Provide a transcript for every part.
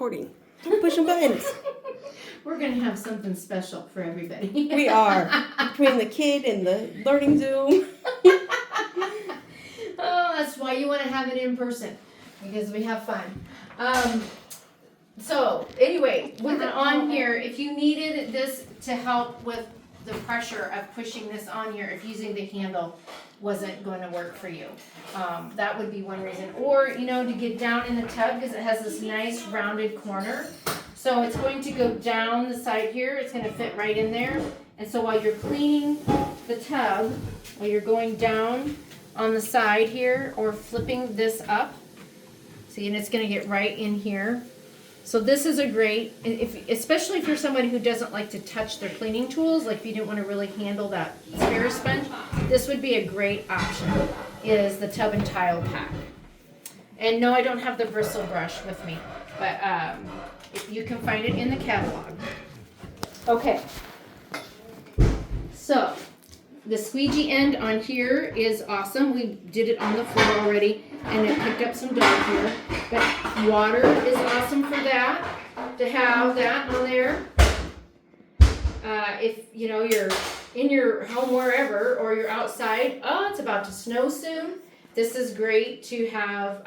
recording. Stop pushing buttons. We're going to have something special for everybody. We are. Between the kid and the learning Zoom. Oh, that's why you want to have it in person. Because we have fun. So, anyway, with it on here, if you needed this to help with the pressure of pushing this on here, if using the handle wasn't going to work for you, that would be one reason. Or, you know, to get down in the tub, because it has this nice rounded corner. So it's going to go down the side here. It's going to fit right in there. And so while you're cleaning the tub, while you're going down on the side here or flipping this up, see, and it's going to get right in here. So this is a great, especially if you're somebody who doesn't like to touch their cleaning tools, like if you didn't want to really handle that spare sponge, this would be a great option, is the tub and tile pack. And no, I don't have the bristle brush with me, but you can find it in the catalog. Okay, so the squeegee end on here is awesome. We did it on the floor already, and it picked up some dog hair. But water is awesome for that, to have that on there. If you know you're in your home wherever, or you're outside, oh, it's about to snow soon. This is great to have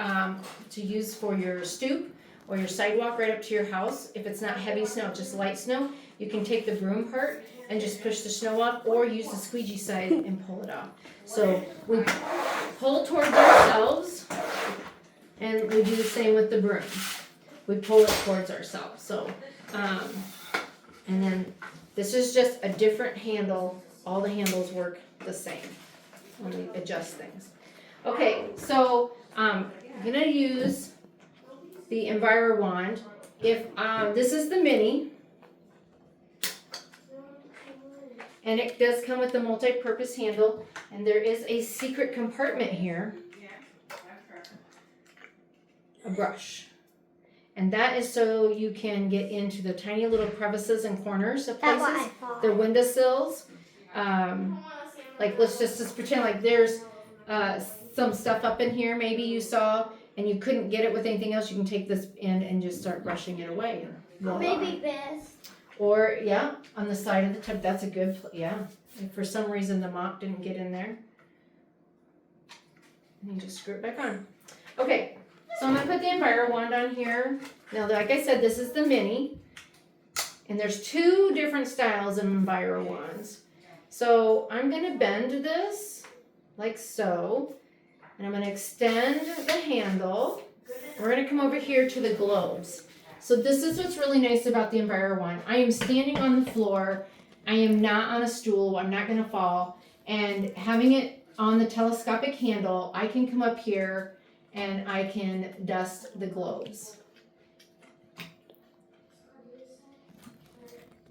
to use for your stoop or your sidewalk right up to your house. If it's not heavy snow, just light snow, you can take the broom part and just push the snow off, or use the squeegee side and pull it off. So we pull towards ourselves, and we do the same with the broom. We pull it towards ourselves. So, and then this is just a different handle. All the handles work the same when we adjust things. Okay, so I'm gonna use the Enviro wand. If this is the mini, and it does come with the multi-purpose handle, and there is a secret compartment here, a brush. And that is so you can get into the tiny little crevices and corners of places, the windowsills. Like let's just pretend like there's some stuff up in here maybe you saw, and you couldn't get it with anything else. You can take this in and just start brushing it away. Maybe this. Or, yeah, on the side of the tub, that's a good, yeah. If for some reason the mop didn't get in there, and you just screw it back on. Okay, so I'm going to put the Enviro wand on here. Now, like I said, this is the mini, and there's two different styles of Enviro wands. So I'm going to bend this like so, and I'm going to extend the handle. We're going to come over here to the globes. So this is what's really nice about the Enviro wand. I am standing on the floor. I am not on a stool. I'm not going to fall. And having it on the telescopic handle, I can come up here and I can dust the globes.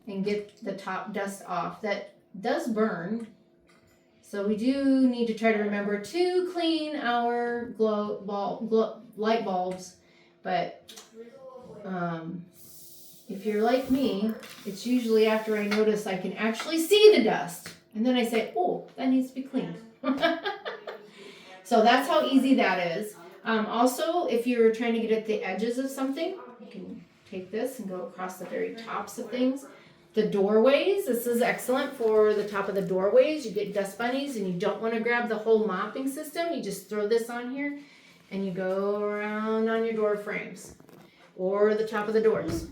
And get the top dust off. That does burn. So we do need to try to remember to clean our light bulbs. But if you're like me, it's usually after I notice I can actually see the dust. And then I say, oh, that needs to be cleaned. So that's how easy that is. Also, if you're trying to get at the edges of something, you can take this and go across the very tops of things. The doorways, this is excellent for the top of the doorways. You get dust bunnies and you don't want to grab the whole mopping system. You just throw this on here and you go around on your door frames or the top of the doors.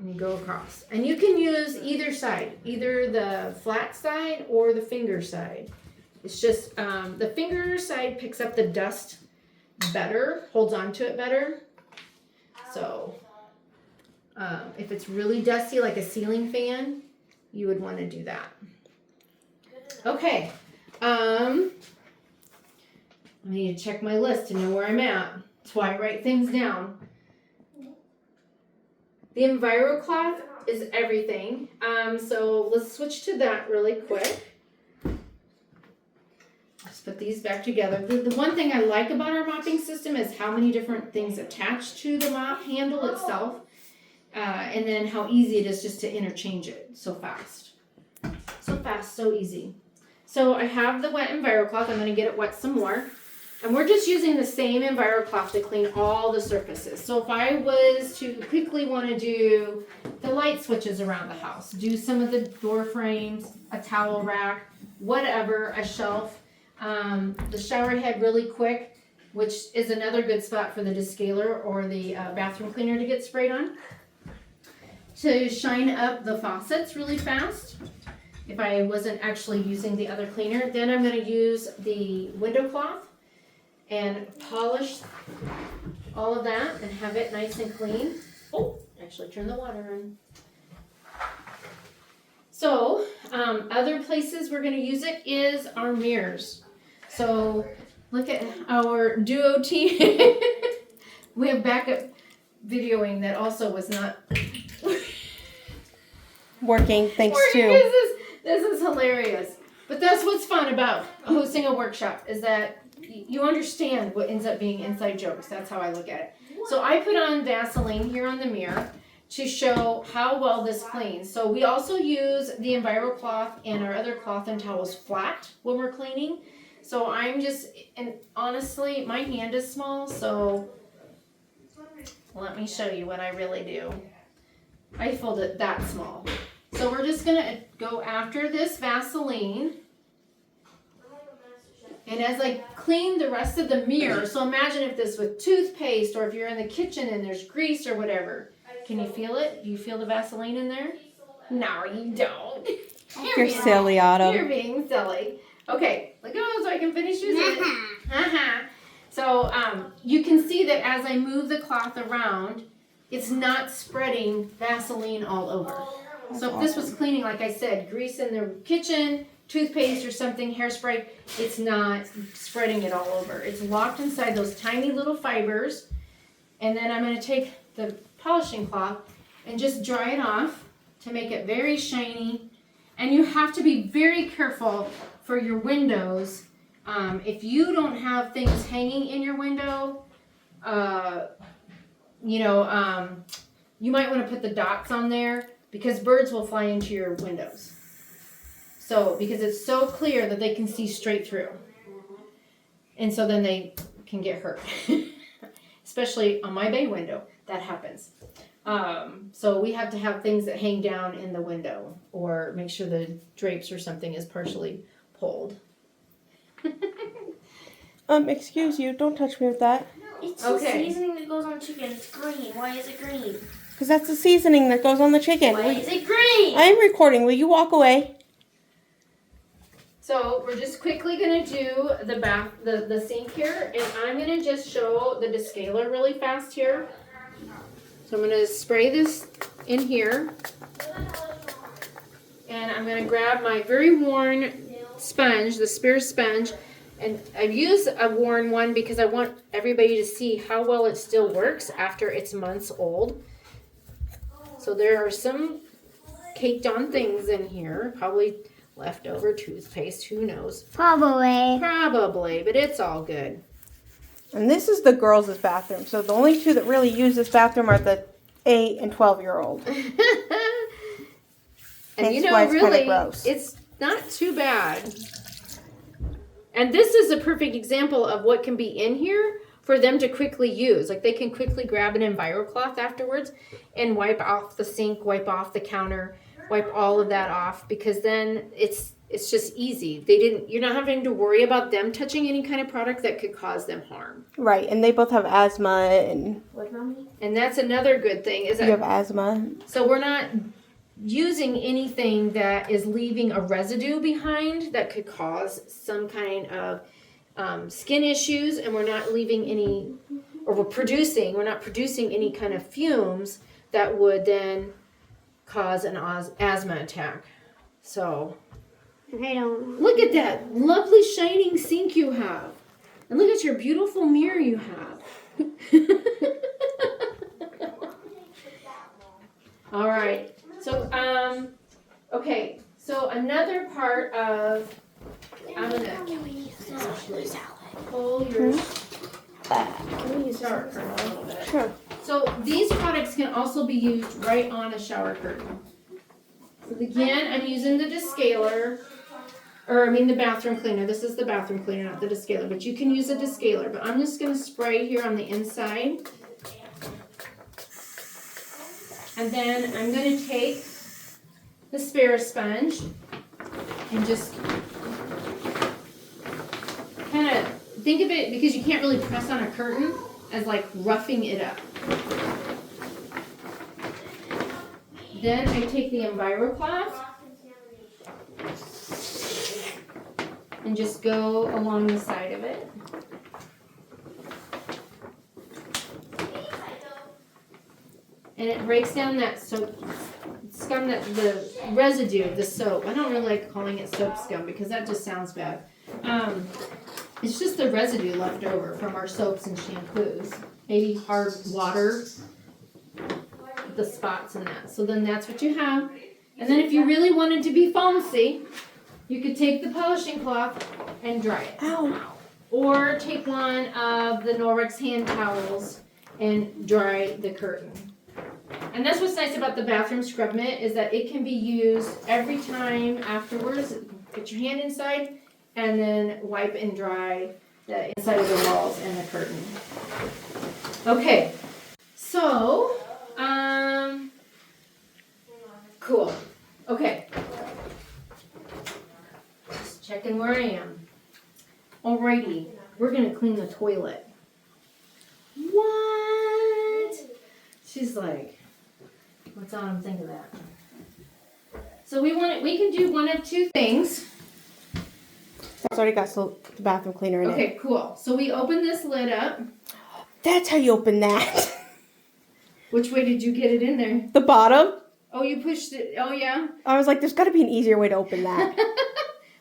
And you go across. And you can use either side, either the flat side or the finger side. It's just the finger side picks up the dust better, holds on to it better. So if it's really dusty like a ceiling fan, you would want to do that. Okay. I need to check my list to know where I'm at. That's why I write things down. The Enviro cloth is everything. So let's switch to that really quick. Let's put these back together. The one thing I like about our mopping system is how many different things attach to the mop handle itself. And then how easy it is just to interchange it so fast. So fast, so easy. So I have the wet Enviro cloth. I'm going to get it wet some more. And we're just using the same EnviroCloth to clean all the surfaces. So if I was to quickly want to do the light switches around the house, do some of the door frames, a towel rack, whatever, a shelf, the shower head really quick, which is another good spot for the descaler or the bathroom cleaner to get sprayed on. To shine up the faucets really fast. If I wasn't actually using the other cleaner, then I'm going to use the window cloth and polish all of that and have it nice and clean. Oh, actually turn the water on. So, other places we're going to use it is our mirrors. So, look at our duo team. We have backup videoing that also was not Working, thanks working. to. This is hilarious. But that's what's fun about hosting a workshop is that you understand what ends up being inside jokes. That's how I look at it. So I put on Vaseline here on the mirror to show how well this cleans. So we also use the EnviroCloth and our other cloth and towels flat when we're cleaning. So I'm just, and honestly, my hand is small, so let me show you what I really do. I fold it that small. So we're just gonna go after this Vaseline. And as I clean the rest of the mirror, so imagine if this with toothpaste or if you're in the kitchen and there's grease or whatever. Can you feel it? Do you feel the Vaseline in there? No, you don't. You're silly, Autumn. You're being silly. Okay, let go so I can finish using it. So you can see that as I move the cloth around, it's not spreading Vaseline all over. So if this was cleaning, like I said, grease in the kitchen, toothpaste or something, hairspray, it's not spreading it all over. It's locked inside those tiny little fibers. And then I'm going to take the polishing cloth and just dry it off to make it very shiny. And you have to be very careful for your windows. If you don't have things hanging in your window, you might want to put the dots on there because birds will fly into your windows. So, because it's so clear that they can see straight through. And so then they can get hurt. Especially on my bay window, that happens. So we have to have things that hang down in the window or make sure the drapes or something is partially pulled. Excuse you, don't touch me with that. It's the seasoning that goes on chicken. It's green. Why is it green? Because that's the seasoning that goes on the chicken. Why is it green? I am recording. Will you walk away? So we're just quickly going to do the sink here, and I'm going to just show the descaler really fast here. So I'm going to spray this in here, and I'm going to grab my very worn sponge, the Spear sponge, and I've used a worn one because I want everybody to see how well it still works after it's months old. So there are some caked on things in here, probably leftover toothpaste, who knows? Probably, but it's all good. And this is the girls' bathroom. So the only two that really use this bathroom are the 8 and 12-year-old. And you know, why it's really, gross. it's not too bad. And this is a perfect example of what can be in here for them to quickly use. Like they can quickly grab an EnviroCloth afterwards and wipe off the sink, wipe off the counter, wipe all of that off, because then it's just easy. You're not having to worry about them touching any kind of product that could cause them harm. Right, and they both have asthma and... What, Mommy? And that's another good thing is that you have asthma. So we're not using anything that is leaving a residue behind that could cause some kind of skin issues, and we're not leaving any, or we're not producing any kind of fumes that would then cause an asthma attack. So I don't. look at that lovely shining sink you have, and look at your beautiful mirror you have. All right. So okay. So another part of I'm gonna pull your shower curtain a little bit. Sure. So these products can also be used right on a shower curtain. So again, I'm using the descaler. or I mean the bathroom cleaner. This is the bathroom cleaner, not the descaler, but you can use a descaler. But I'm just going to spray here on the inside. And then I'm going to take the spare sponge and just kind of think of it, because you can't really press on a curtain, as like roughing it up. Then I take the EnviroCloth and just go along the side of it. And it breaks down that soap scum, that the residue of the soap. I don't really like calling it soap scum because that just sounds bad. It's just the residue left over from our soaps and shampoos. Maybe hard water, the spots and that. So then that's what you have. And then if you really wanted to be fancy, you could take the polishing cloth and dry it. Ow. Or take one of the Norwex hand towels and dry the curtain. And that's what's nice about the bathroom scrub mitt, is that it can be used every time afterwards. Get your hand inside and then wipe and dry the inside of the walls and the curtain. Okay, so, cool. Okay. Just checking where I am. Alrighty, we're gonna clean the toilet. What? She's like, what's on? Think of that. So we can do one of two things. It's already got the bathroom cleaner in it. Okay, cool. So we open this lid up. That's how you open that. Which way did you get it in there? The bottom. Oh, you pushed it. Oh, yeah. I was like, there's got to be an easier way to open that.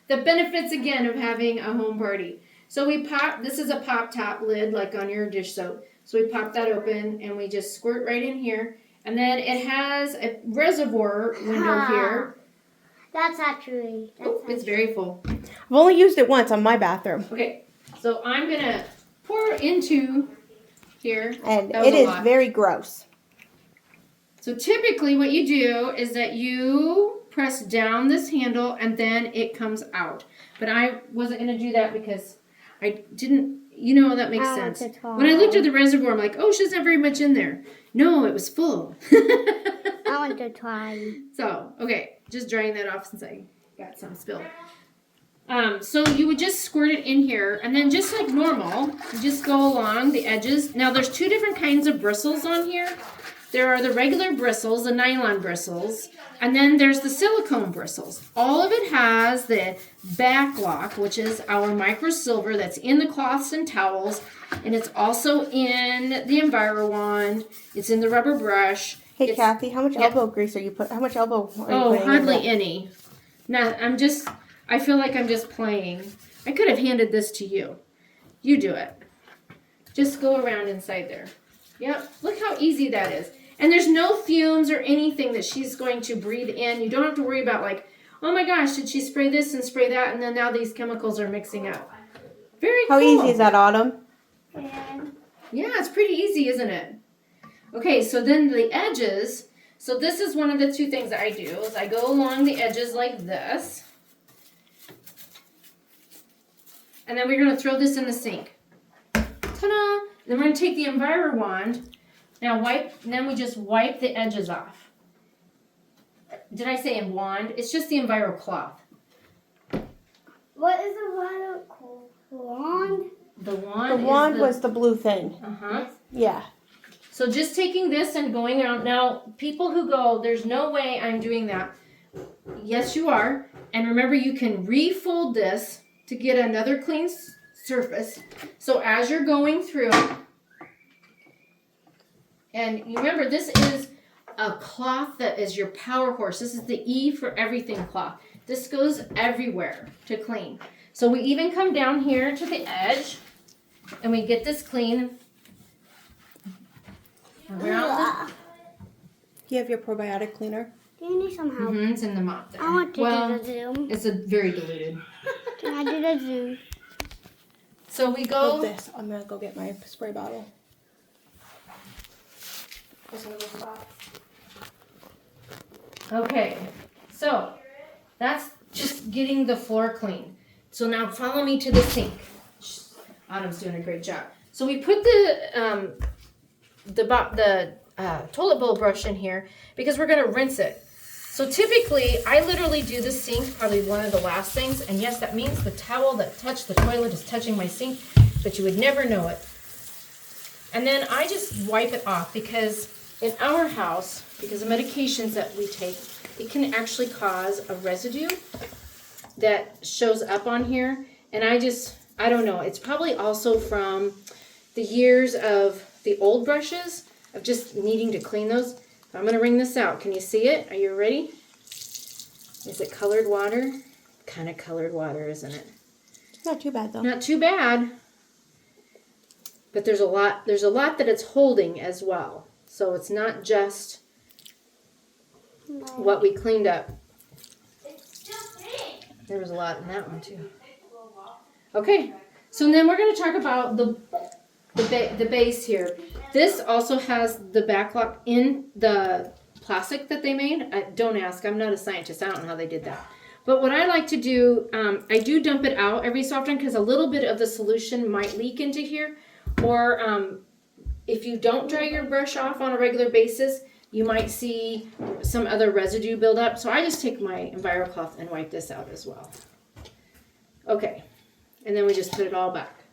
The benefits again of having a home party. So we pop. This is a pop top lid, like on your dish soap. So we pop that open and we just squirt right in here. And then it has a reservoir window here. That's actually. It's very full. I've only used it once on my bathroom. Okay, so I'm gonna pour into here. And That was it a is lot. very gross. So typically what you do is that you press down this handle and then it comes out. But I wasn't gonna do that because I didn't, that makes sense. When I looked at the reservoir, I'm like, oh, she doesn't have very much in there. No, it was full. I want to try. So, okay, just drying that off since I got some spilled. So you would just squirt it in here, and then just like normal, you just go along the edges. Now there's two different kinds of bristles on here. There are the regular bristles, the nylon bristles, and then there's the silicone bristles. All of it has the back lock, which is our microsilver that's in the cloths and towels, and it's also in the EnviroWand. It's in the rubber brush. Hey, Kathy, how much elbow grease are you putting? How much elbow are you putting Hardly in there? any. Now, I feel like I'm just playing. I could have handed this to you. You do it. Just go around inside there. Yep, look how easy that is. And there's no fumes or anything that she's going to breathe in. You don't have to worry about like, oh my gosh, did she spray this and spray that? And then now these chemicals are mixing up. Very cool. How easy is that, Autumn? Yeah, it's pretty easy, isn't it? Okay, so then the edges. So this is one of the two things that I do, is I go along the edges like this. And then we're going to throw this in the sink. Ta-da! Then we're going to take the EnviroWand. Now then we just wipe the edges off. Did I say wand? It's just the EnviroCloth. What is the water called? Wand? The wand. The wand was the blue thing. Uh-huh. Yeah. So just taking this and going around. Now, people who go, there's no way I'm doing that. Yes, you are. And remember, you can refold this to get another clean surface. So as you're going through, and you remember, this is a cloth that is your power horse. This is the E for everything cloth. This goes everywhere to clean. So we even come down here to the edge, and we get this clean. Around You have your probiotic cleaner? Do you need some help? It's in the mop there. I want to Well, do the zoom. it's a very diluted. Can I do the zoom? So we Hold go. this. I'm going to go get my spray bottle. Just one of those spots. Okay, so that's just getting the floor clean. So now follow me to the sink. Autumn's doing a great job. So we put the toilet bowl brush in here because we're gonna rinse it. So typically, I literally do the sink probably one of the last things, and yes, that means the towel that touched the toilet is touching my sink, but you would never know it. And then I just wipe it off because in our house, because of medications that we take, it can actually cause a residue that shows up on here. And I don't know, it's probably also from the years of the old brushes of just needing to clean those. I'm going to wring this out. Can you see it? Are you ready? Is it colored water? Kind of colored water, isn't it? Not too bad though. Not too bad. But there's a lot that it's holding as well. So it's not just what we cleaned up. There was a lot in that one too. Okay. So then we're going to talk about the base here. This also has the backlock in the plastic that they made. Don't ask, I'm not a scientist. I don't know how they did that. But what I like to do, I do dump it out every so often because a little bit of the solution might leak into here. Or if you don't dry your brush off on a regular basis, you might see some other residue build up. So I just take my EnviroCloth and wipe this out as well. Okay, and then we just put it all back.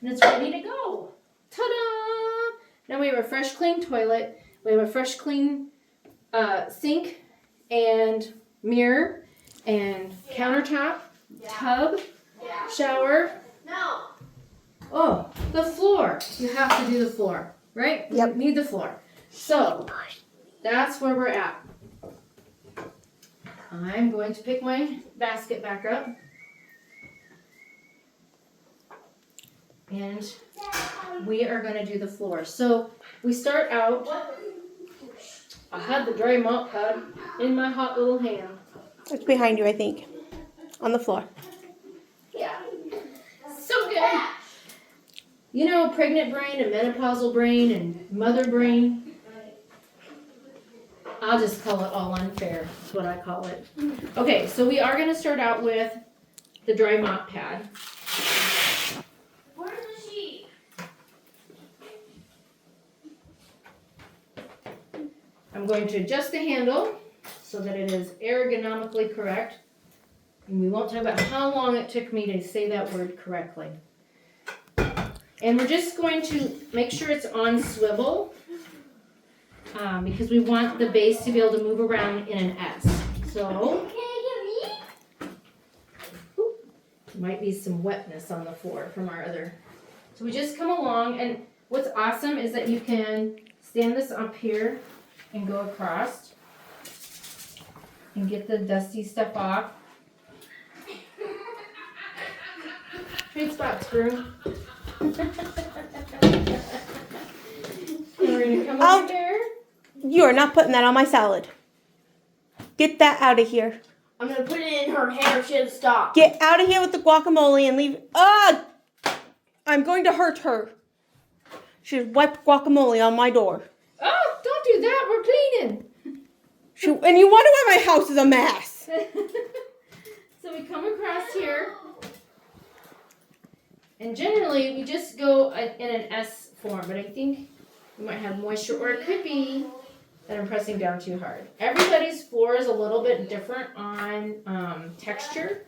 And it's ready to go. Ta-da! Now we have a fresh, clean toilet. We have a fresh, clean sink and mirror and countertop, tub, shower. No. Oh, the floor. You have to do the floor, right? Yep. You need the floor. So, that's where we're at. I'm going to pick my basket back up. And we are going to do the floor. So, we start out, I had the dry mop pad in my hot little hand. It's behind you, I think. On the floor. Yeah. So good. You know, pregnant brain and menopausal brain and mother brain. I'll just call it all unfair. That's what I call it. Okay, so we are going to start out with the dry mop pad. Where's the sheet? I'm going to adjust the handle so that it is ergonomically correct. And we won't talk about how long it took me to say that word correctly. And we're just going to make sure it's on swivel because we want the base to be able to move around in an S. So, there might be some wetness on the floor from our other. So we just come along, and what's awesome is that you can stand this up here and go across and get the dusty stuff off. Trade spot, screw. And we're going to come over here. You are not putting that on my salad. Get that out of here. I'm gonna put it in her hair. She doesn't stop. Get out of here with the guacamole and leave. I'm going to hurt her. She wiped guacamole on my door. Oh, don't do that. We're cleaning. And you wonder why my house is a mess. So we come across here. And generally, we just go in an S form. But I think we might have moisture. Or it could be that I'm pressing down too hard. Everybody's floor is a little bit different on texture.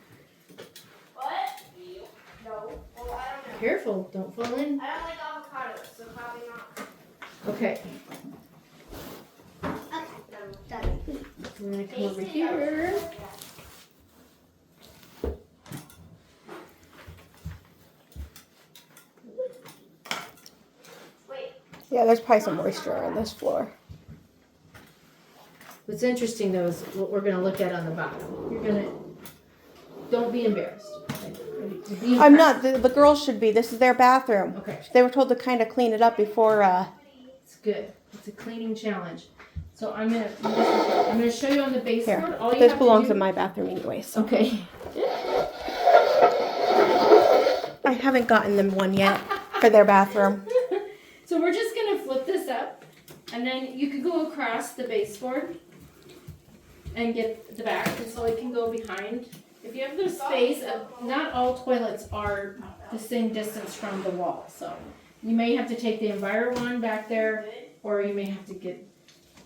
What? No. Well, I don't know. Careful, don't fall in. I don't like avocados, so probably not. Okay, Done. we're gonna come over here. Wait. Yeah, there's probably some moisture on this floor. What's interesting though is what we're gonna look at on the bottom. Don't be embarrassed. Be I'm not. The girls should be. This is their bathroom. Okay, They were told to kind of clean it up before. it's good. It's a cleaning challenge. So I'm gonna show you on the baseboard. Here, All you this have belongs to in do. my bathroom anyway. So Okay. I haven't gotten them one yet for their bathroom. So we're just gonna flip this up, and then you can go across the baseboard and get the back, and so it can go behind if you have the space, not all toilets are the same distance from the wall, so you may have to take the Enviro one back there, or you may have to get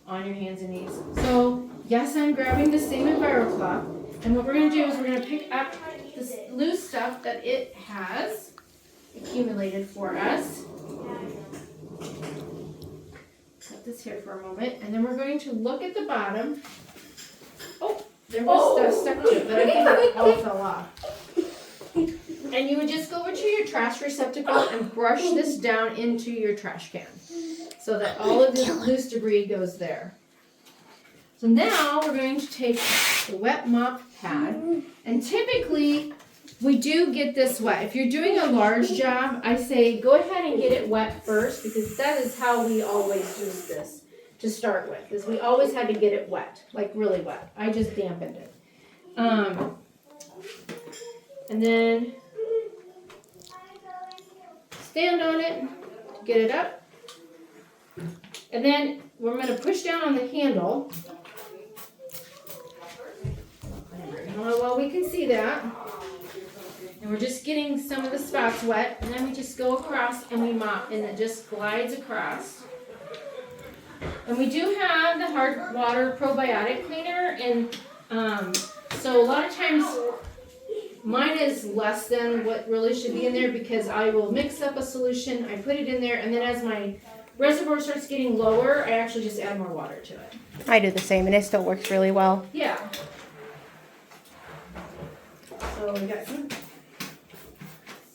on your hands and knees. So yes, I'm grabbing the same Enviro cloth, and what we're gonna do is we're gonna pick up this loose stuff that it has accumulated for us. Set this here for a moment, and then we're going to look at the bottom. Oh, there was stuff stuck to it, but I think it all fell off. And you would just go into your trash receptacle and brush this down into your trash can so that all of this loose debris goes there. So now we're going to take the wet mop pad, and typically we do get this wet. If you're doing a large job, I say go ahead and get it wet first, because that is how we always use this to start with, is we always had to get it wet, like really wet. I just dampened it. And then stand on it to get it up. And then we're going to push down on the handle. Well, we can see that. And we're just getting some of the spots wet. And then we just go across and we mop, and it just glides across. And we do have the hard water probiotic cleaner. And so a lot of times mine is less than what really should be in there, because I will mix up a solution, I put it in there, and then as my reservoir starts getting lower, I actually just add more water to it. I do the same, and it still works really well. Yeah. So we got some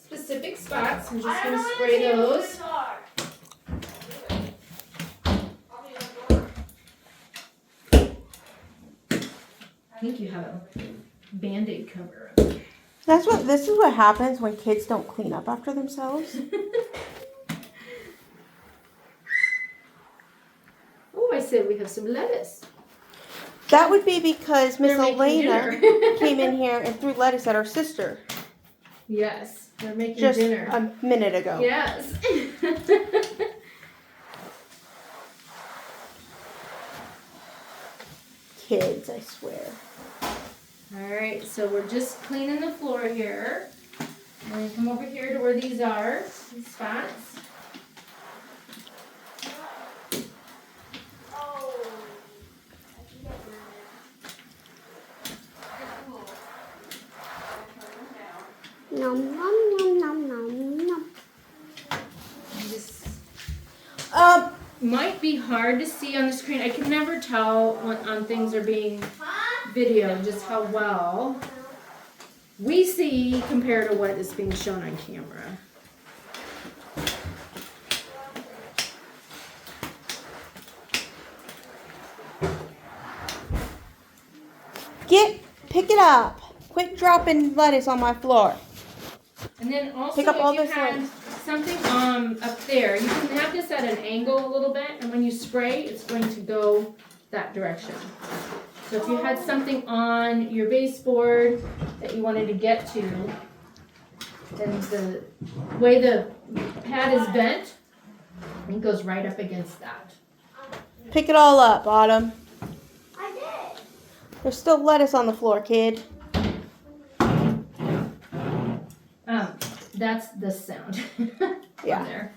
specific spots. I'm just going to spray those. I think you have a Band-Aid cover. This is what happens when kids don't clean up after themselves. Oh, I said we have some lettuce. That would be because Miss They're making Elena dinner. came in here and threw lettuce at our sister Yes, they're making just dinner. a minute ago. Yes. Kids, I swear. All right, so we're just cleaning the floor here. And then come over here to where these are, these spots. Nom nom nom nom nom nom. This might be hard to see on the screen. I can never tell when things are being videoed just how well we see compared to what is being shown on camera. Pick it up. Quit dropping lettuce on my floor. And then also, Pick up all if you this had lettuce. something up there, you can have this at an angle a little bit, and when you spray, it's going to go that direction. So if you had something on your baseboard that you wanted to get to, then the way the pad is bent, it goes right up against that. Pick it all up, Autumn. I did. There's still lettuce on the floor, kid. That's the sound Yeah. on there.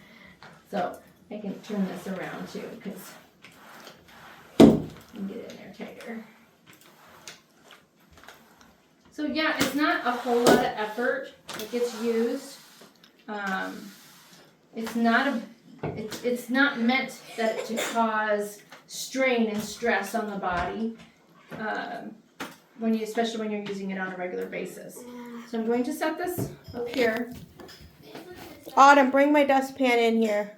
So I can turn this around too, because you can get in there tighter. So yeah, it's not a whole lot of effort that gets used. It's not meant that to cause strain and stress on the body, especially when you're using it on a regular basis. So I'm going to set this up here. Autumn, bring my dustpan in here.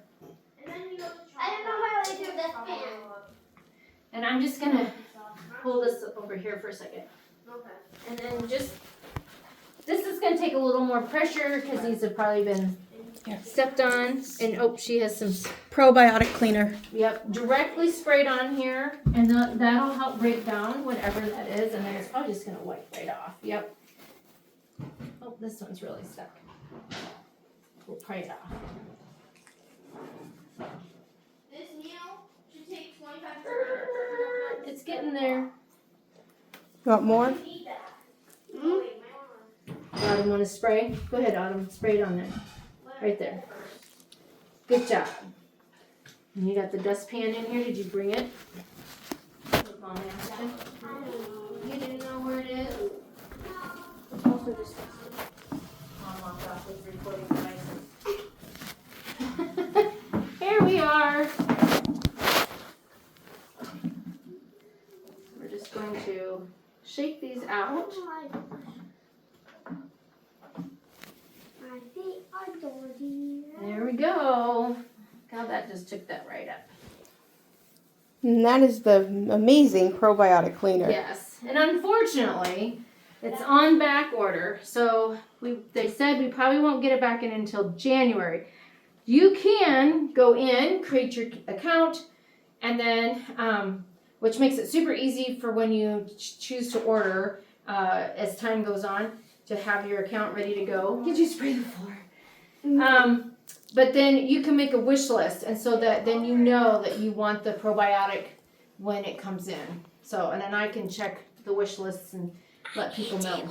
I don't know how to do this pan. And I'm just gonna pull this up over here for a second. Okay. And then this is gonna take a little more pressure because these have probably been stepped on. And she has some, Probiotic cleaner. yep, directly sprayed on here. And that'll help break down whatever that is. And then it's probably just gonna wipe right off. Yep. Oh, this one's really stuck. We'll pry it off. This meal should take 25 It's getting there. You want more? minutes. Eat that. Autumn, want to spray? Go ahead, Autumn. Spray it on there. Right there. Good job. And you got the dustpan in here. Did you bring it? Mom asked you. You didn't know where it is? Also disgusting. Mom walked off with recording devices. Here we are. We're just going to shake these out. There we go. God, that just took that right up. And that is the amazing probiotic cleaner. Yes, and unfortunately, it's on back order. So they said we probably won't get it back in until January. You can go in, create your account, and then, which makes it super easy for when you choose to order as time goes on to have your account ready to go. Did you spray the floor? But then you can make a wish list, and so that then you know that you want the probiotic when it comes in. So, and then I can check the wish lists and let people know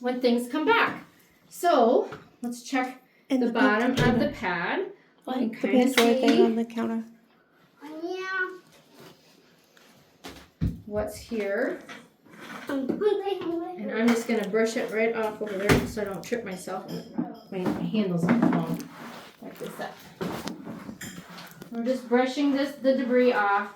when things come back. So, let's check And the bottom of the pad. What? You The can kinda Pandora thing see on the counter. Yeah. what's here. And I'm just gonna brush it right off over there so I don't trip myself. My handle's on the phone. Like this up. We're just brushing the debris off.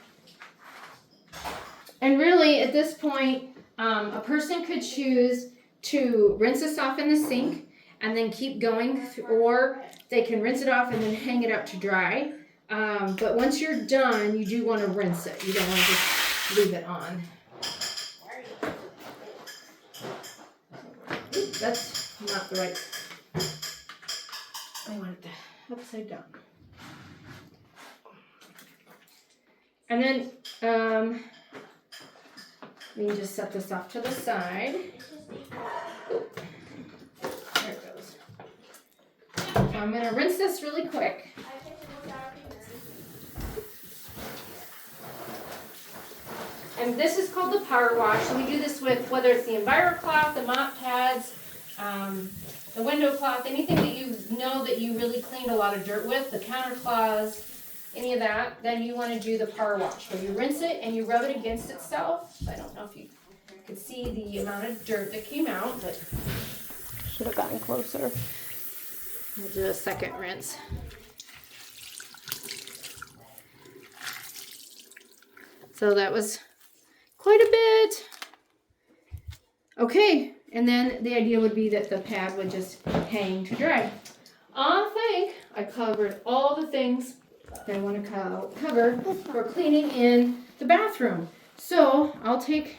And really, at this point, a person could choose to rinse this off in the sink and then keep going, or they can rinse it off and then hang it up to dry. But once you're done, you do want to rinse it. You don't want to just leave it on. Oops, that's not the right. I want it upside down. And then we can just set this off to the side. Oop. There it goes. So I'm going to rinse this really quick. And this is called the power wash. So we do this with whether it's the EnviroCloth, the mop pads, the window cloth, anything that you know that you really cleaned a lot of dirt with, the counter cloths, any of that, then you want to do the power wash where you rinse it and you rub it against itself. So I don't know if you could see the amount of dirt that came out, but Should have gotten closer. we'll do a second rinse. So that was quite a bit. Okay, and then the idea would be that the pad would just hang to dry. I think I covered all the things that I want to cover for cleaning in the bathroom. So I'll take